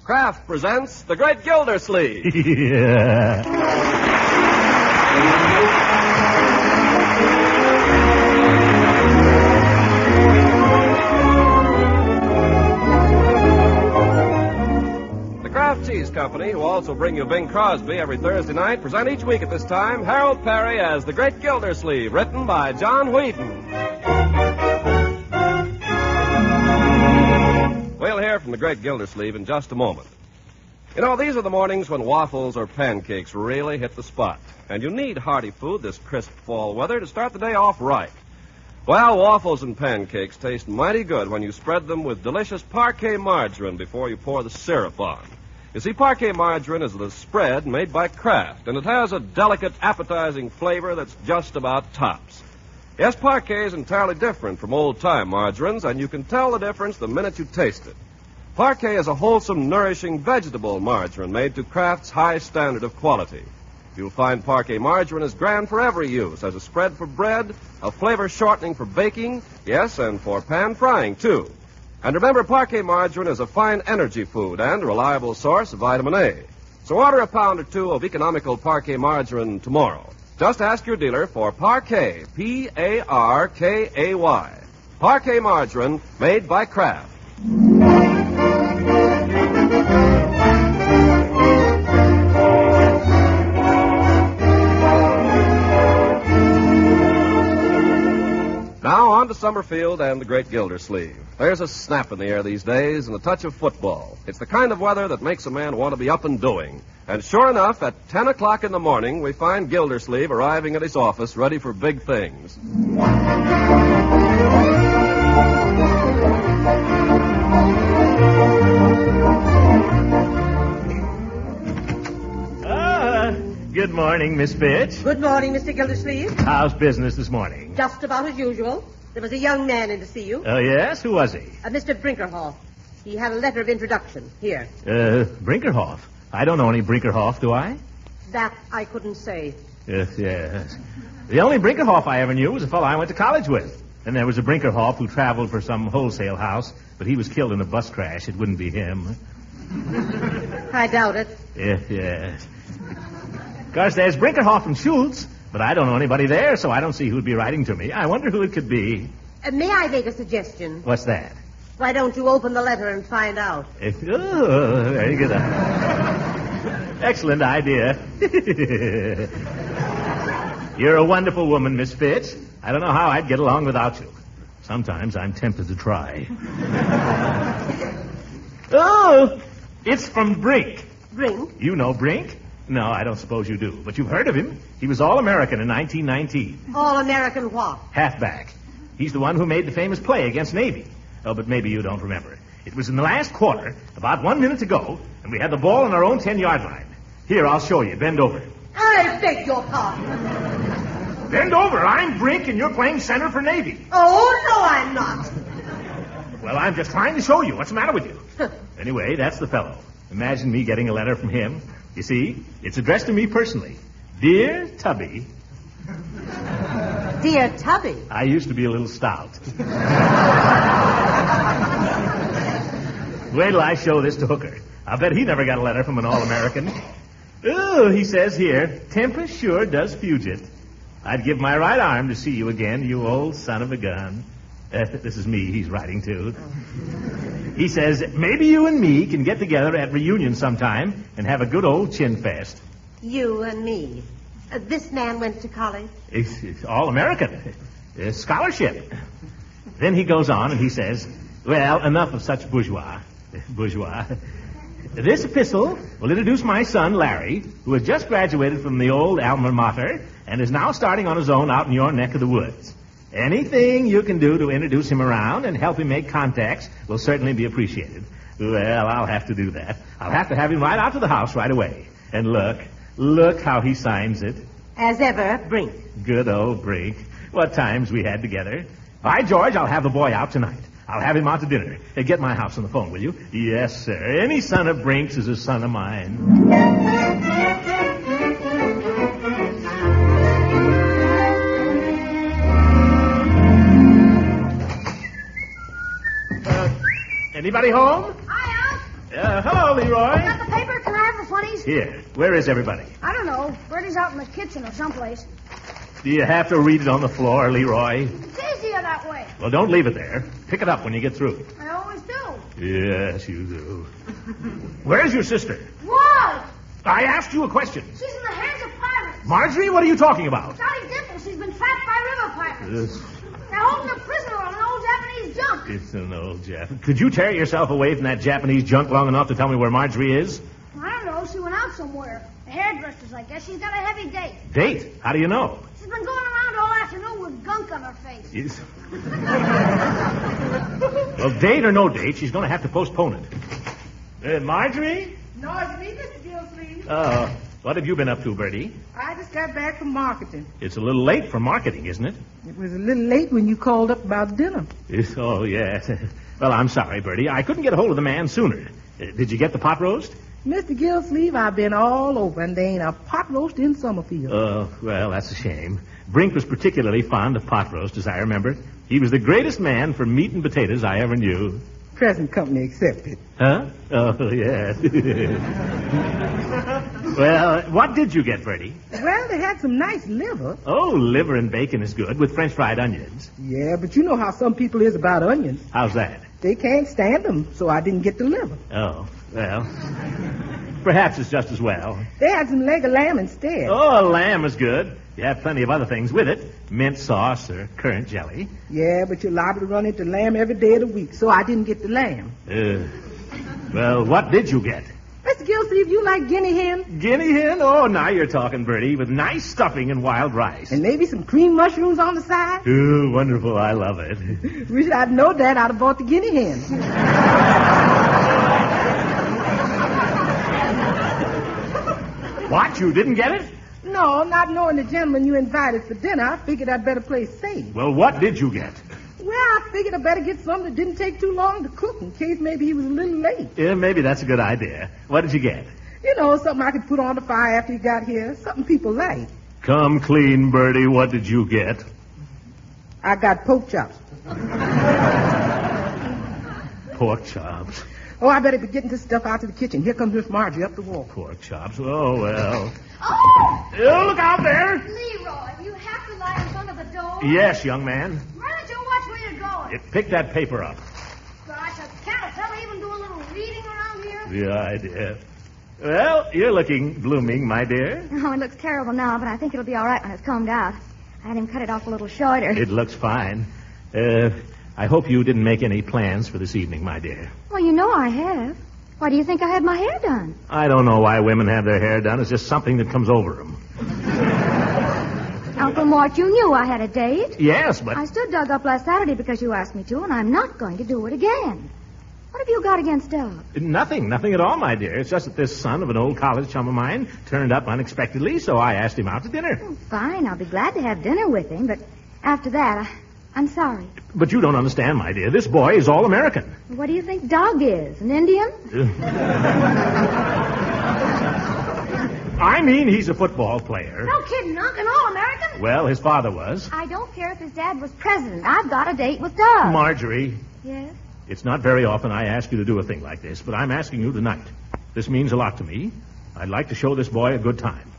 Kraft presents The Great Gildersleeve. Yeah. The Kraft Cheese Company, who also bring you Bing Crosby every Thursday night, present each week at this time Harold Peary as The Great Gildersleeve, written by John Whedon. We'll hear from The Great Gildersleeve in just a moment. You know, these are the mornings when waffles or pancakes really hit the spot. And you need hearty food this crisp fall weather to start the day off right. Well, waffles and pancakes taste mighty good when you spread them with delicious Parquet margarine before you pour the syrup on. You see, Parquet margarine is the spread made by Kraft, and it has a delicate, appetizing flavor that's just about tops. Yes, Parquet is entirely different from old-time margarines, and you can tell the difference the minute you taste it. Parquet is a wholesome, nourishing vegetable margarine made to Kraft's high standard of quality. You'll find Parquet margarine is grand for every use, as a spread for bread, a flavor shortening for baking, yes, and for pan frying, too. And remember, Parquet margarine is a fine energy food and a reliable source of vitamin A. So order a pound or two of economical Parquet margarine tomorrow. Just ask your dealer for Parquet, P-A-R-K-A-Y. Parquet margarine made by Kraft. Now on to Summerfield and the Great Gildersleeve. There's a snap in the air these days and a touch of football. It's the kind of weather that makes a man want to be up and doing. And sure enough, at 10 o'clock in the morning, we find Gildersleeve arriving at his office ready for big things. Good morning, Miss Fitch. Good morning, Mr. Gildersleeve. How's business this morning? Just about as usual. There was a young man in to see you. Oh, yes? Who was he? Mr. Brinkerhoff. He had a letter of introduction. Here. Brinkerhoff? I don't know any Brinkerhoff, do I? That I couldn't say. Yes. The only Brinkerhoff I ever knew was a fellow I went to college with. And there was a Brinkerhoff who traveled for some wholesale house, but he was killed in a bus crash. It wouldn't be him. I doubt it. Yes. Of course, there's Brinkerhoff and Schultz, but I don't know anybody there, so I don't see who'd be writing to me. I wonder who it could be. May I make a suggestion? What's that? Why don't you open the letter and find out? Very good. Excellent idea. You're a wonderful woman, Miss Fitch. I don't know how I'd get along without you. Sometimes I'm tempted to try. Oh, it's from Brink. Brink? You know Brink? No, I don't suppose you do, but you've heard of him. He was All-American in 1919. All-American what? Halfback. He's the one who made the famous play against Navy. Oh, but maybe you don't remember. It was in the last quarter, about 1 minute to go, and we had the ball on our own 10-yard line. Here, I'll show you. Bend over. I beg your pardon. Bend over. I'm Brink, and you're playing center for Navy. Oh, no, I'm not. Well, I'm just trying to show you. What's the matter with you? Anyway, that's the fellow. Imagine me getting a letter from him. You see, it's addressed to me personally. Dear Tubby. Dear Tubby? I used to be a little stout. Wait till I show this to Hooker. I'll bet he never got a letter from an All-American. Oh, he says here, temper sure does Puget. I'd give my right arm to see you again, you old son of a gun. This is me he's writing to. He says, maybe you and me can get together at reunion sometime and have a good old chin fest. You and me. This man went to college? It's All-American. Scholarship. Then he goes on and he says, well, enough of such bourgeois. This epistle will introduce my son, Larry, who has just graduated from the old alma mater and is now starting on his own out in your neck of the woods. Anything you can do to introduce him around and help him make contacts will certainly be appreciated. Well, I'll have to do that. I'll have to have him right out to the house right away. And look how he signs it. As ever, Brink. Good old Brink. What times we had together. All right, George, I'll have the boy out tonight. I'll have him out to dinner. Get my house on the phone, will you? Yes, sir. Any son of Brink's is a son of mine. Anybody home? Hi, Hello, Leroy. Got the paper? Can I have the funnies? Here. Where is everybody? I don't know. Bertie's out in the kitchen or someplace. Do you have to read it on the floor, Leroy? It's easier that way. Well, don't leave it there. Pick it up when you get through. I always do. Yes, you do. Where's your sister? What? I asked you a question. She's in the hands of pirates. Marjorie, what are you talking about? Johnny Dimple. She's been trapped by river pirates. They're holding her prisoner on an old Japanese junk. It's an old Jap. Could you tear yourself away from that Japanese junk long enough to tell me where Marjorie is? I don't know. She went out somewhere. The hairdresser's, I guess. She's got a heavy date. Date? How do you know? She's been going around all afternoon with gunk on her face. Yes. Well, date or no date, she's going to have to postpone it. Marjorie? No, it's me, Mr. Gildersleeve. What have you been up to, Bertie? I just got back from marketing. It's a little late for marketing, isn't it? It was a little late when you called up about dinner. Yes, oh, yes. Well, I'm sorry, Bertie. I couldn't get a hold of the man sooner. Did you get the pot roast? Mr. Gildersleeve, I've been all over, and there ain't a pot roast in Summerfield. Oh, well, that's a shame. Brink was particularly fond of pot roast, as I remember. He was the greatest man for meat and potatoes I ever knew. Present company accepted. Huh? Oh, yes. Well, what did you get, Bertie? Well, they had some nice liver. Oh, liver and bacon is good, with French fried onions. Yeah, but you know how some people is about onions. How's that? They can't stand them, so I didn't get the liver. Oh, well, perhaps it's just as well. They had some leg of lamb instead. Oh, lamb is good. You have plenty of other things with it. Mint sauce or currant jelly. Yeah, but you're liable to run into lamb every day of the week, so I didn't get the lamb. Well, what did you get? Mr. Gildersleeve, you like guinea hen? Guinea hen? Oh, now you're talking, Bertie, with nice stuffing and wild rice. And maybe some cream mushrooms on the side? Oh, wonderful. I love it. Wish I'd known that. I'd have bought the guinea hen. What? You didn't get it? No, not knowing the gentleman you invited for dinner, I figured I'd better play safe. Well, what did you get? Well, I figured I'd better get something that didn't take too long to cook in case maybe he was a little late. Yeah, maybe that's a good idea. What did you get? You know, something I could put on the fire after you got here. Something people like. Come clean, Bertie. What did you get? I got pork chops. Pork chops. Oh, I better be getting this stuff out to the kitchen. Here comes Miss Margie up the walk. Pork chops. Oh, well. Oh! Oh, look out there. Leroy, you have to lie in front of the door. Yes, young man. Why don't you watch where you're going? Pick that paper up. Gosh, I can't tell even do a little reading around here. The idea. Well, you're looking blooming, my dear. Oh, it looks terrible now, but I think it'll be all right when it's combed out. I had him cut it off a little shorter. It looks fine. I hope you didn't make any plans for this evening, my dear. Well, you know I have. Why do you think I had my hair done? I don't know why women have their hair done. It's just something that comes over them. Uncle Mort, you knew I had a date. Yes, but... I stood Doug up last Saturday because you asked me to, and I'm not going to do it again. What have you got against Doug? Nothing at all, my dear. It's just that this son of an old college chum of mine turned up unexpectedly, so I asked him out to dinner. Oh, fine, I'll be glad to have dinner with him, but after that, I'm sorry. But you don't understand, my dear. This boy is all American. What do you think Doug is, an Indian? I mean, he's a football player. No kidding, Unc, an all-American? Well, his father was. I don't care if his dad was president. I've got a date with Doug. Marjorie. Yes? It's not very often I ask you to do a thing like this, but I'm asking you tonight. This means a lot to me. I'd like to show this boy a good time,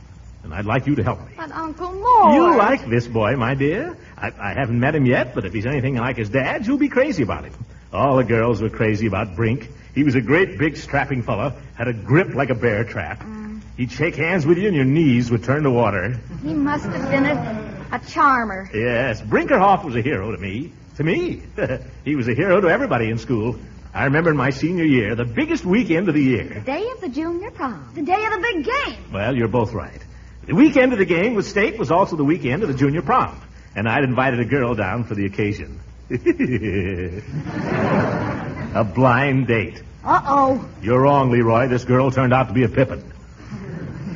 and I'd like you to help me. But Uncle Mort... You like this boy, my dear. I haven't met him yet, but if he's anything like his dad, you'll be crazy about him. All the girls were crazy about Brink. He was a great, big, strapping fellow, had a grip like a bear trap. He'd shake hands with you, and your knees would turn to water. He must have been a charmer. Yes, Brinkerhoff was a hero to me. To me. He was a hero to everybody in school. I remember in my senior year, the biggest weekend of the year. The day of the junior prom. The day of the big game. Well, you're both right. The weekend of the game with State was also the weekend of the junior prom. And I'd invited a girl down for the occasion. A blind date. Uh-oh. You're wrong, Leroy. This girl turned out to be a pippin.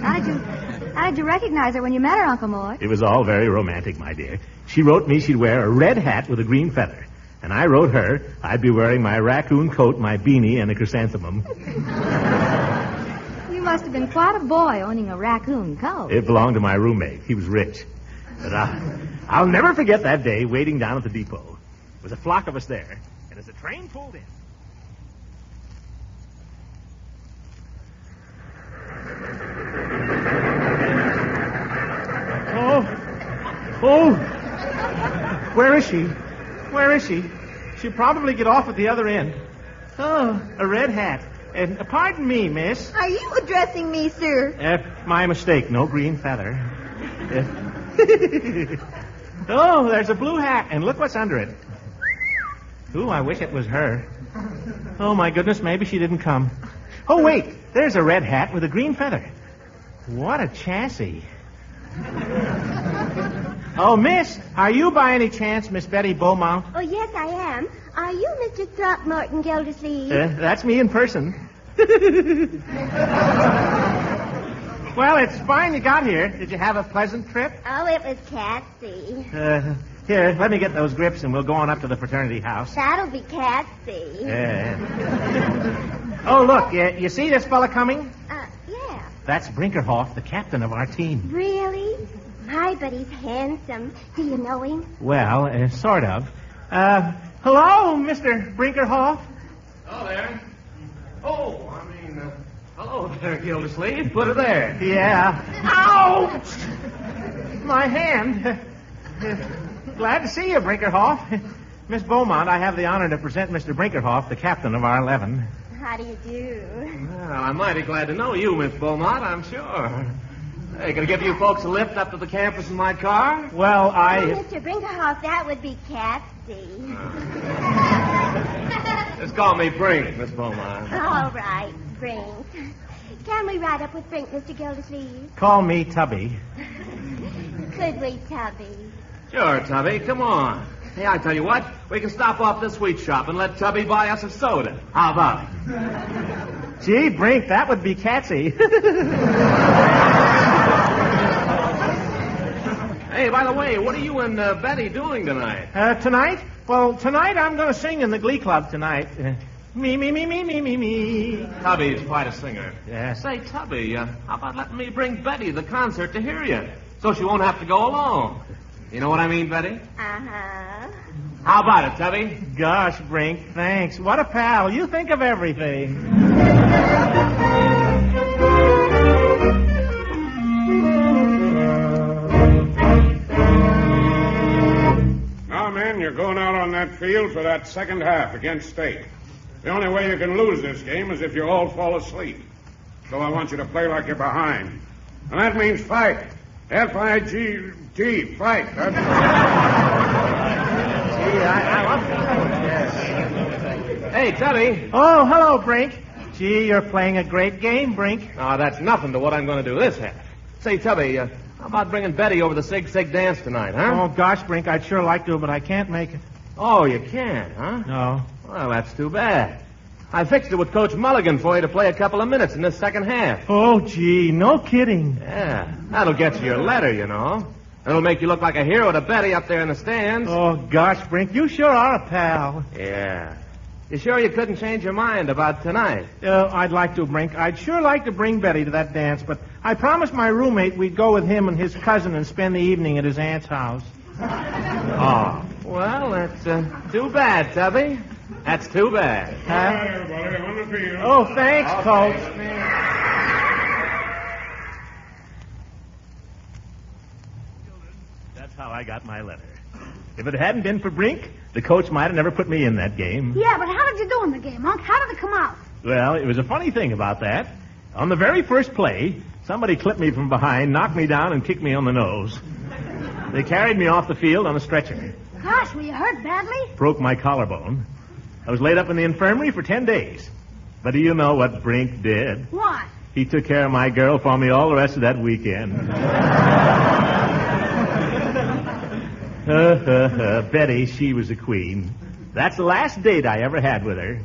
How did you recognize her when you met her, Uncle Mort? It was all very romantic, my dear. She wrote me she'd wear a red hat with a green feather. And I wrote her I'd be wearing my raccoon coat, my beanie, and a chrysanthemum. You must have been quite a boy owning a raccoon coat. It belonged to my roommate. He was rich. But I'll never forget that day waiting down at the depot. There was a flock of us there. And as the train pulled in... Where is she? Where is she? She'll probably get off at the other end. Oh, a red hat. Pardon me, miss. Are you addressing me, sir? My mistake. No green feather. Oh, there's a blue hat, and look what's under it. Ooh, I wish it was her. Oh, my goodness, maybe she didn't come. Oh, wait, there's a red hat with a green feather. What a chassis. Oh, miss, are you by any chance Miss Betty Beaumont? Oh, yes, I am. Are you Mr. Throckmorton Gildersleeve? That's me in person. Well, it's fine you got here. Did you have a pleasant trip? Oh, it was Catsy. Here, let me get those grips and we'll go on up to the fraternity house. That'll be Catsy. Oh, look, you see this fella coming? Yeah. That's Brinkerhoff, the captain of our team. Really? My, but he's handsome. Do you know him? Well, sort of. Hello, Mr. Brinkerhoff. Oh, there. Hello there, Gildersleeve. Put her there. Yeah. Ouch! My hand. Glad to see you, Brinkerhoff. Miss Beaumont, I have the honor to present Mr. Brinkerhoff, the captain of our 11. How do you do? Well, I'm mighty glad to know you, Miss Beaumont, I'm sure. Hey, can I give you folks a lift up to the campus in my car? Well, Oh, Mr. Brinkerhoff, that would be Catsy. Just call me Brink, Miss Beaumont. All right, Brink. Can we ride up with Brink, Mr. Gildersleeve? Call me Tubby. Could we, Tubby? Sure, Tubby, come on. Hey, I tell you what, we can stop off this sweet shop and let Tubby buy us a soda. How about it? Gee, Brink, that would be Catsy. Hey, by the way, what are you and Betty doing tonight? Tonight? Well, tonight I'm going to sing in the Glee Club tonight. Me. Tubby's quite a singer. Yeah. Say, Tubby, how about letting me bring Betty to the concert to hear you, so she won't have to go alone? You know what I mean, Betty? Uh-huh. How about it, Tubby? Gosh, Brink, thanks. What a pal. You think of everything. Now, men, you're going out on that field for that second half against State. The only way you can lose this game is if you all fall asleep. So I want you to play like you're behind. And that means fight. F-I-G-T, fight. That's... I love it. Hey, Tubby. Oh, hello, Brink. Gee, you're playing a great game, Brink. Oh, that's nothing to what I'm going to do this half. Say, Tubby, how about bringing Betty over the Sig dance tonight, huh? Oh, gosh, Brink, I'd sure like to, but I can't make it. Oh, you can't, huh? No. Well, that's too bad. I fixed it with Coach Mulligan for you to play a couple of minutes in this second half. Oh, gee, no kidding. Yeah, that'll get you your letter, you know. It'll make you look like a hero to Betty up there in the stands. Oh, gosh, Brink, you sure are a pal. Yeah. You sure you couldn't change your mind about tonight? I'd like to, Brink. I'd sure like to bring Betty to that dance, but I promised my roommate we'd go with him and his cousin and spend the evening at his aunt's house. Oh, well, that's too bad, Tubby. That's too bad. All right, everybody, on the field. Oh, thanks, Coach. That's how I got my letter. If it hadn't been for Brink, the coach might have never put me in that game. Yeah, but how did you do in the game, Unc? How did it come out? Well, it was a funny thing about that. On the very first play, somebody clipped me from behind, knocked me down, and kicked me on the nose. They carried me off the field on a stretcher. Gosh, were you hurt badly? Broke my collarbone. I was laid up in the infirmary for 10 days. But do you know what Brink did? What? He took care of my girl for me all the rest of that weekend. Betty, she was a queen. That's the last date I ever had with her.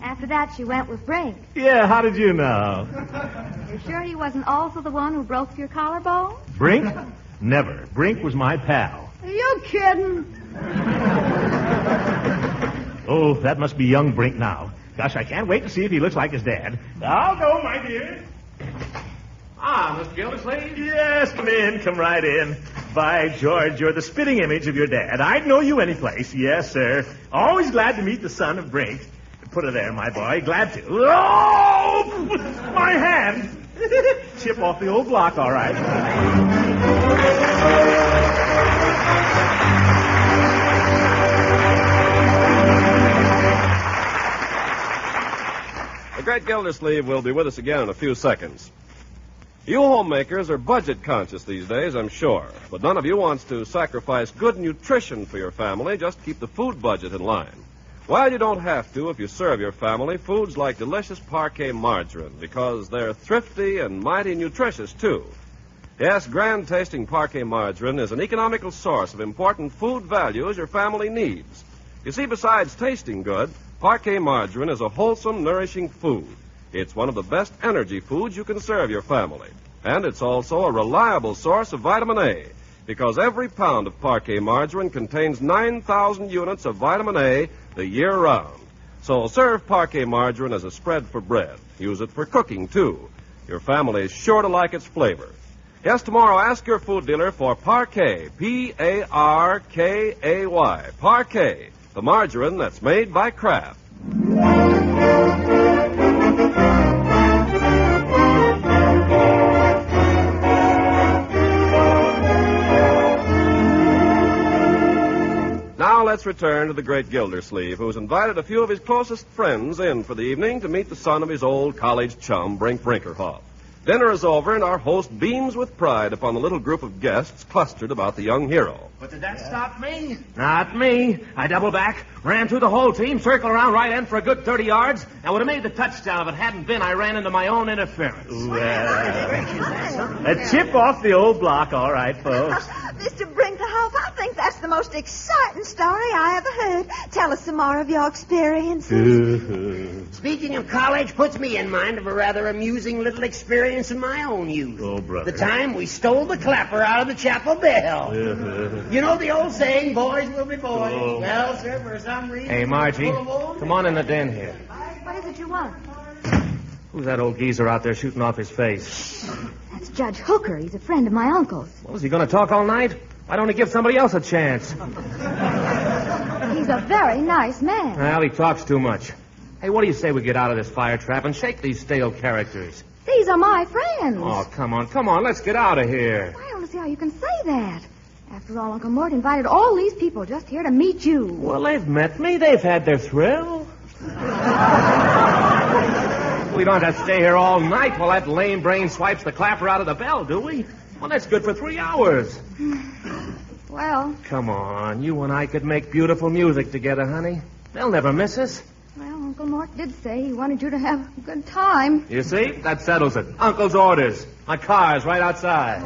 After that, she went with Brink. Yeah, how did you know? You're sure he wasn't also the one who broke your collarbone? Brink? Never. Brink was my pal. Are you kidding? Oh, that must be young Brink now. Gosh, I can't wait to see if he looks like his dad. I'll go, my dear. Ah, Mr. Gildersleeve? Yes, come in. Come right in. By George, you're the spitting image of your dad. I'd know you any place. Yes, sir. Always glad to meet the son of Brink. Put her there, my boy. Glad to. Oh! My hand! Chip off the old block, all right. The Great Gildersleeve will be with us again in a few seconds. You homemakers are budget conscious these days, I'm sure. But none of you wants to sacrifice good nutrition for your family just to keep the food budget in line. Well, you don't have to if you serve your family foods like delicious parquet margarine, because they're thrifty and mighty nutritious, too. Yes, grand-tasting parquet margarine is an economical source of important food values your family needs. You see, besides tasting good, parquet margarine is a wholesome, nourishing food. It's one of the best energy foods you can serve your family. And it's also a reliable source of vitamin A, because every pound of parquet margarine contains 9,000 units of vitamin A the year round. So serve parquet margarine as a spread for bread. Use it for cooking, too. Your family is sure to like its flavor. Yes, tomorrow ask your food dealer for Parquet, P-A-R-K-A-Y, Parquet, the margarine that's made by Kraft. Now let's return to the Great Gildersleeve, who's invited a few of his closest friends in for the evening to meet the son of his old college chum, Brink Brinkerhoff. Dinner is over, and our host beams with pride upon the little group of guests clustered about the young hero. But did that stop me? Not me. I doubled back, ran through the whole team, circled around right end for a good 30 yards, and would have made the touchdown if it hadn't been I ran into my own interference. Well, a chip off the old block, all right, folks. Mr. Brinkerhoff, I think that's the most exciting story I ever heard. Tell us some more of your experiences. Speaking of college puts me in mind of a rather amusing little experience in my own youth. Oh, brother. The time we stole the clapper out of the chapel bell. You know the old saying, boys will be boys. Oh. Well, sir, for some reason... Hey, Margie, come on in the den here. What is it you want? Who's that old geezer out there shooting off his face? That's Judge Hooker. He's a friend of my uncle's. Well, is he going to talk all night? Why don't he give somebody else a chance? He's a very nice man. Well, he talks too much. Hey, what do you say we get out of this fire trap and shake these stale characters? These are my friends. Oh, come on, let's get out of here. I don't see how you can say that. After all, Uncle Mort invited all these people just here to meet you. Well, they've met me. They've had their thrill. We don't have to stay here all night while that lame brain swipes the clapper out of the bell, do we? Well, that's good for 3 hours. Well... Come on, you and I could make beautiful music together, honey. They'll never miss us. Well, Uncle Mort did say he wanted you to have a good time. You see? That settles it. Uncle's orders. My car's right outside.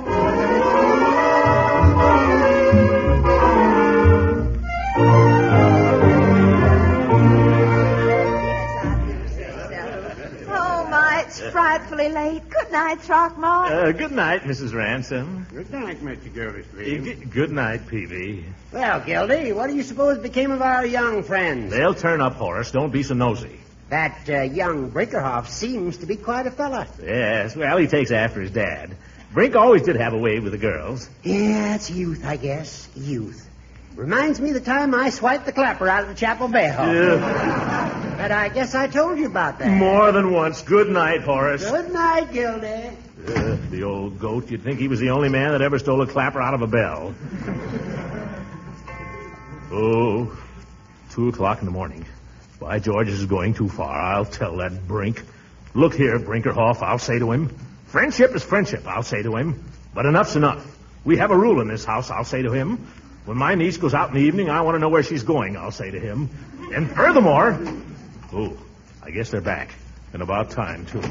It's frightfully late. Good night, Throckmorton. Good night, Mrs. Ransom. Good night, Mr. Gildersleeve. Good night, Peavy. Well, Gildy, what do you suppose became of our young friends? They'll turn up, Horace. Don't be so nosy. That young Brinkerhoff seems to be quite a fella. Yes, well, he takes after his dad. Brink always did have a way with the girls. Yeah, it's youth, I guess. Youth. Reminds me of the time I swiped the clapper out of the chapel bell. But I guess I told you about that. More than once. Good night, Horace. Good night, Gildy. The old goat. You'd think he was the only man that ever stole a clapper out of a bell. 2:00 in the morning. By George, this is going too far. I'll tell that Brink. Look here, Brinkerhoff, I'll say to him. Friendship is friendship, I'll say to him. But enough's enough. We have a rule in this house, I'll say to him. When my niece goes out in the evening, I want to know where she's going, I'll say to him. And furthermore... I guess they're back. And about time, too.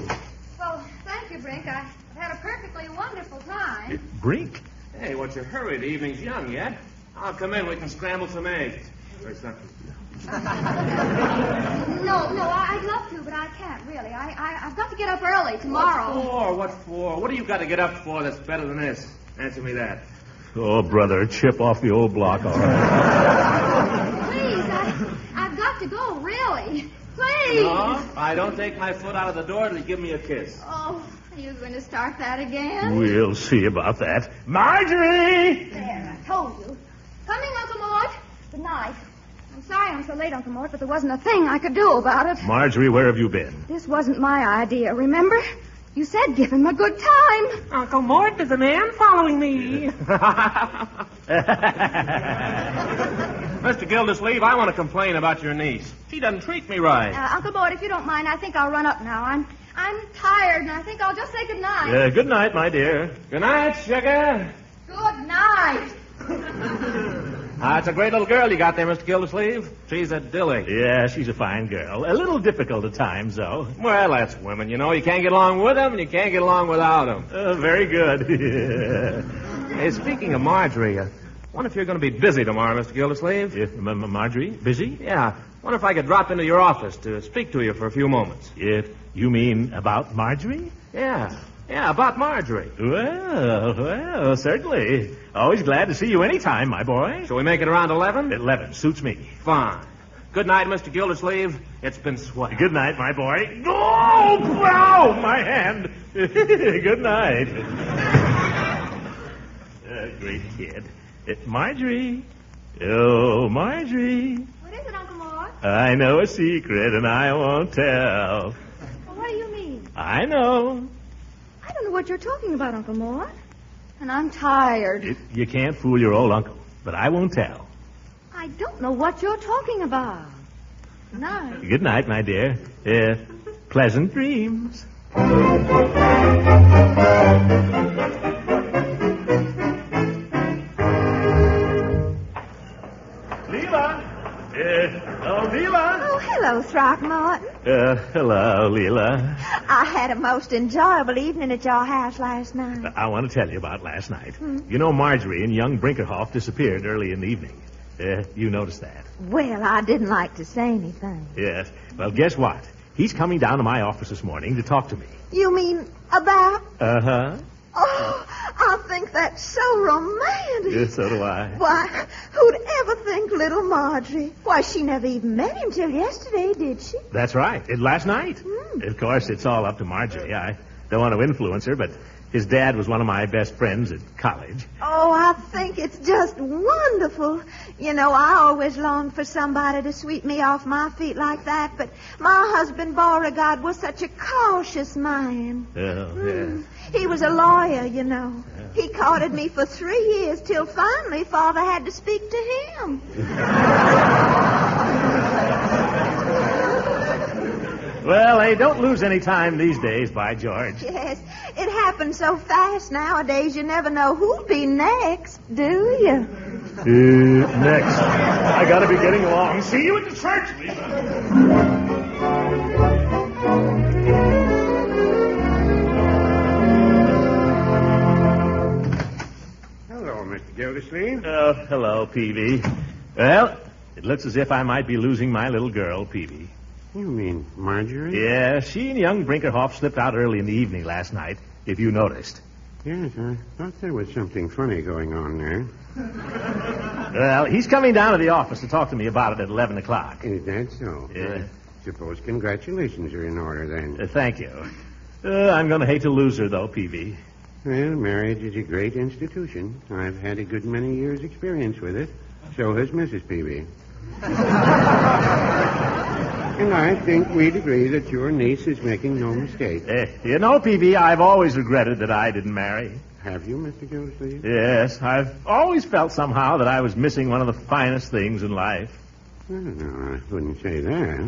Well, thank you, Brink. I've had a perfectly wonderful time. Brink? Hey, what's your hurry? The evening's young yet. I'll come in. We can scramble some eggs. Or something. No, I'd love to, but I can't, really. I've got to get up early tomorrow. What for? What do you got to get up for that's better than this? Answer me that. Oh, brother, chip off the old block, all right. Please, I've got to go, really. Please. No, I don't take my foot out of the door till you give me a kiss. Oh, are you going to start that again? We'll see about that. Marjorie! There, I told you. Coming, Uncle Mort. Good night. I'm sorry I'm so late, Uncle Mort, but there wasn't a thing I could do about it. Marjorie, where have you been? This wasn't my idea, remember? You said give him a good time. Uncle Mort, there's a man following me. Mr. Gildersleeve, I want to complain about your niece. She doesn't treat me right. Uncle Mort, if you don't mind, I think I'll run up now. I'm tired, and I think I'll just say good night. Good night, my dear. Good night, sugar. Good night. It's a great little girl you got there, Mr. Gildersleeve. She's a dilly. Yeah, she's a fine girl. A little difficult at times, though. Well, that's women, you know. You can't get along with them, and you can't get along without them. Very good. Hey, speaking of Marjorie, I wonder if you're going to be busy tomorrow, Mr. Gildersleeve. Marjorie? Busy? Yeah. Wonder if I could drop into your office to speak to you for a few moments. You mean about Marjorie? Yeah, about Marjorie. Well, certainly. Always glad to see you anytime, my boy. Shall we make it around 11? 11. Suits me. Fine. Good night, Mr. Gildersleeve. It's been swell. Good night, my boy. Oh, wow, my hand. Good night. Great kid. Marjorie. Oh, Marjorie. What is it, Uncle Mort? I know a secret, and I won't tell. Well, what do you mean? I know. I don't know what you're talking about, Uncle Mort. And I'm tired. You can't fool your old uncle, but I won't tell. I don't know what you're talking about. Good night. Good night, my dear. Pleasant dreams. Leela. Oh, hello, Throckmorton. Hello, Leela. I had a most enjoyable evening at your house last night. I want to tell you about last night. You know, Marjorie and young Brinkerhoff disappeared early in the evening. You noticed that? Well, I didn't like to say anything. Yes. Well, guess what? He's coming down to my office this morning to talk to me. You mean about? Uh-huh. Oh, I think that's so romantic. Yes, so do I. Why, who'd ever think little Marjorie? Why, she never even met him till yesterday, did she? That's right. Last night. Of course, it's all up to Marjorie. I don't want to influence her, but his dad was one of my best friends at college. Oh, I think it's just wonderful. You know, I always longed for somebody to sweep me off my feet like that, but my husband, Beauregard, was such a cautious man. Oh, yeah. He was a lawyer, you know. He courted me for 3 years till finally Father had to speak to him. Well, they don't lose any time these days, by George. Yes, it happens so fast nowadays you never know who'll be next, do you? Next. I gotta be getting along. See you at the church, Lisa. Mr. Gildersleeve. Hello, Peavy. Well, it looks as if I might be losing my little girl, Peavy. You mean Marjorie? Yeah, she and young Brinkerhoff slipped out early in the evening last night, if you noticed. Yes, I thought there was something funny going on there. Well, he's coming down to the office to talk to me about it at 11 o'clock. Is that so? Yeah. I suppose congratulations are in order, then. Thank you. I'm going to hate to lose her, though, Peavy. Well, marriage is a great institution. I've had a good many years' experience with it. So has Mrs. Peavy. And I think we'd agree that your niece is making no mistake. You know, Peavy, I've always regretted that I didn't marry. Have you, Mr. Gildersleeve? Yes, I've always felt somehow that I was missing one of the finest things in life. Well, no, I wouldn't say that.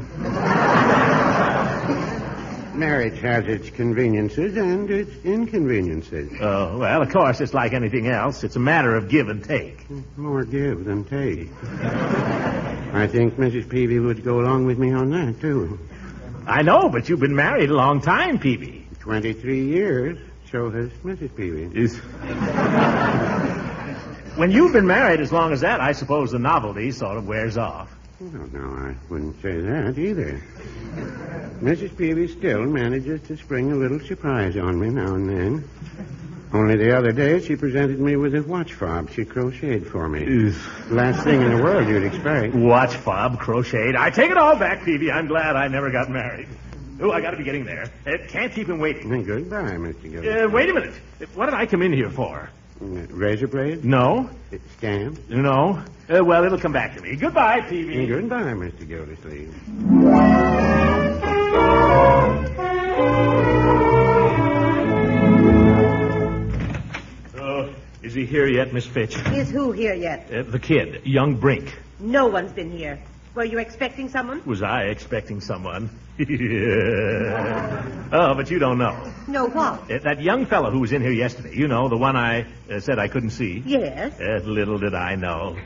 Marriage has its conveniences and its inconveniences. Oh, well, of course, it's like anything else. It's a matter of give and take. More give than take. I think Mrs. Peavy would go along with me on that, too. I know, but you've been married a long time, Peavy. 23 years. So has Mrs. Peavy. When you've been married as long as that, I suppose the novelty sort of wears off. Well, no, I wouldn't say that either. Mrs. Peavy still manages to spring a little surprise on me now and then. Only the other day, she presented me with a watch fob she crocheted for me. Last thing in the world you'd expect. Watch fob, crocheted. I take it all back, Peavy. I'm glad I never got married. Oh, I got to be getting there. Can't keep him waiting. Goodbye, Mr. Gildersleeve. Wait a minute. What did I come in here for? Razor blade? No. Stamp? No. Well, it'll come back to me. Goodbye, Peavy. Goodbye, Mr. Gildersleeve. Is he here yet, Miss Fitch? Is who here yet? The kid, young Brink. No one's been here. Were you expecting someone? Was I expecting someone? Oh, but you don't know. No what? That young fellow who was in here yesterday. You know, the one I said I couldn't see. Yes. Little did I know.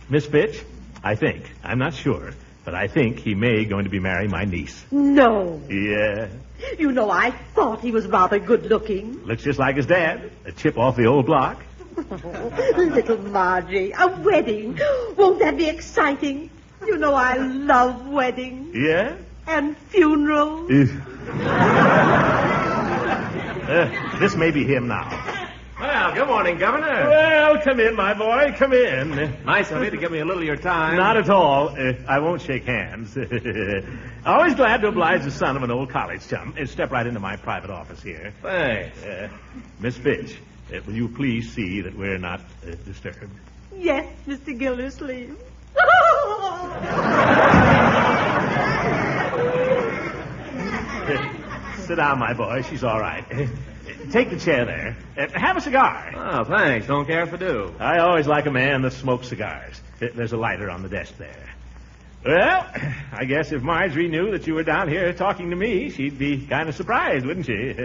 Miss Fitch, I think. I'm not sure. But I think he may going to be marrying my niece. No. Yeah. You know, I thought he was rather good-looking. Looks just like his dad. A chip off the old block. Little Margie, a wedding. Won't that be exciting? You know I love weddings. Yeah? And funerals. This may be him now. Well, good morning, Governor. Well, come in, my boy. Come in. Nice of you to give me a little of your time. Not at all. I won't shake hands. Always glad to oblige the son of an old college chum. Step right into my private office here. Thanks. Miss Fitch, will you please see that we're not disturbed? Yes, Mr. Gildersleeve. Sit down, my boy. She's all right. Take the chair there. Have a cigar. Oh, thanks. Don't care if I do. I always like a man that smokes cigars. There's a lighter on the desk there. Well, I guess if Marjorie knew that you were down here talking to me, she'd be kind of surprised, wouldn't she?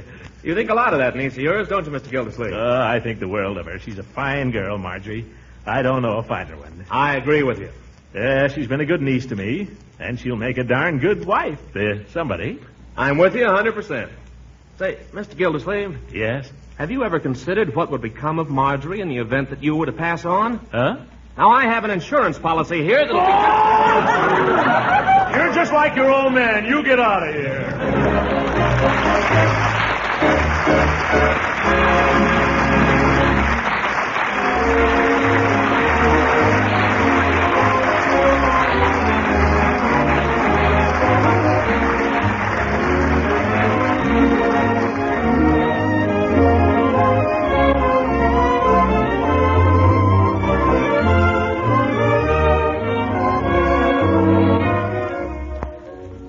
You think a lot of that niece of yours, don't you, Mr. Gildersleeve? I think the world of her. She's a fine girl, Marjorie. I don't know a finer one. I agree with you. She's been a good niece to me, and she'll make a darn good wife to somebody. I'm with you 100%. Say, Mr. Gildersleeve. Yes? Have you ever considered what would become of Marjorie in the event that you were to pass on? Huh? Now, I have an insurance policy here that'll be... You're just like your old man. You get out of here.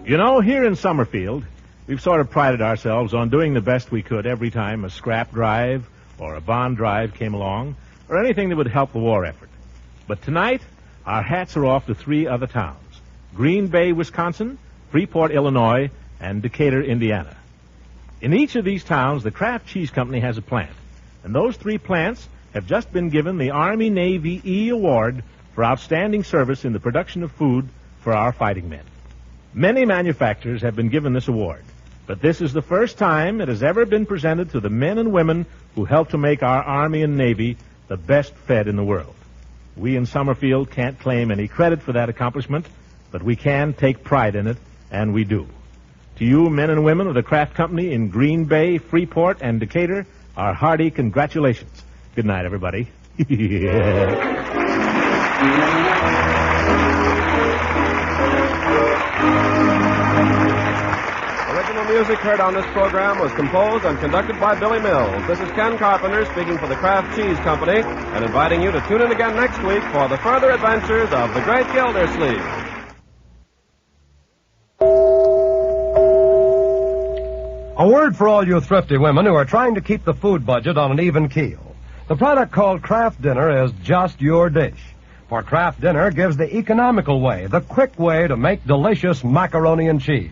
You know, here in Summerfield, we've sort of prided ourselves on doing the best we could every time a scrap drive or a bond drive came along, or anything that would help the war effort. But tonight, our hats are off to 3 other towns: Green Bay, Wisconsin, Freeport, Illinois, and Decatur, Indiana. In each of these towns, the Kraft Cheese Company has a plant, and those 3 plants have just been given the Army-Navy E Award for outstanding service in the production of food for our fighting men. Many manufacturers have been given this award, but this is the first time it has ever been presented to the men and women who help to make our Army and Navy the best fed in the world. We in Summerfield can't claim any credit for that accomplishment, but we can take pride in it, and we do. To you, men and women of the Kraft Company in Green Bay, Freeport, and Decatur, our hearty congratulations. Good night, everybody. Original music heard on this program was composed and conducted by Billy Mills. This is Ken Carpenter speaking for the Kraft Cheese Company and inviting you to tune in again next week for the further adventures of the Great Gildersleeve. A word for all you thrifty women who are trying to keep the food budget on an even keel. The product called Kraft Dinner is just your dish. For Kraft Dinner gives the economical way, the quick way to make delicious macaroni and cheese.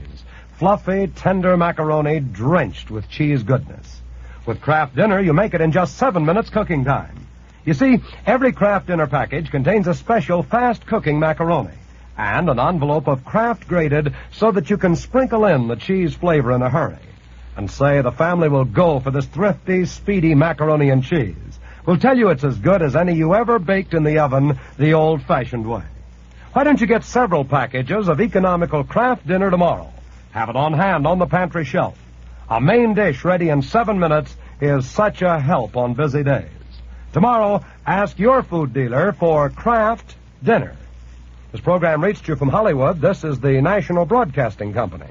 Fluffy, tender macaroni drenched with cheese goodness. With Kraft Dinner, you make it in just 7 minutes cooking time. You see, every Kraft Dinner package contains a special fast-cooking macaroni and an envelope of Kraft grated so that you can sprinkle in the cheese flavor in a hurry. And say the family will go for this thrifty, speedy macaroni and cheese. We'll tell you it's as good as any you ever baked in the oven the old-fashioned way. Why don't you get several packages of economical Kraft Dinner tomorrow? Have it on hand on the pantry shelf. A main dish ready in 7 minutes is such a help on busy days. Tomorrow, ask your food dealer for Kraft Dinner. This program reached you from Hollywood. This is the National Broadcasting Company.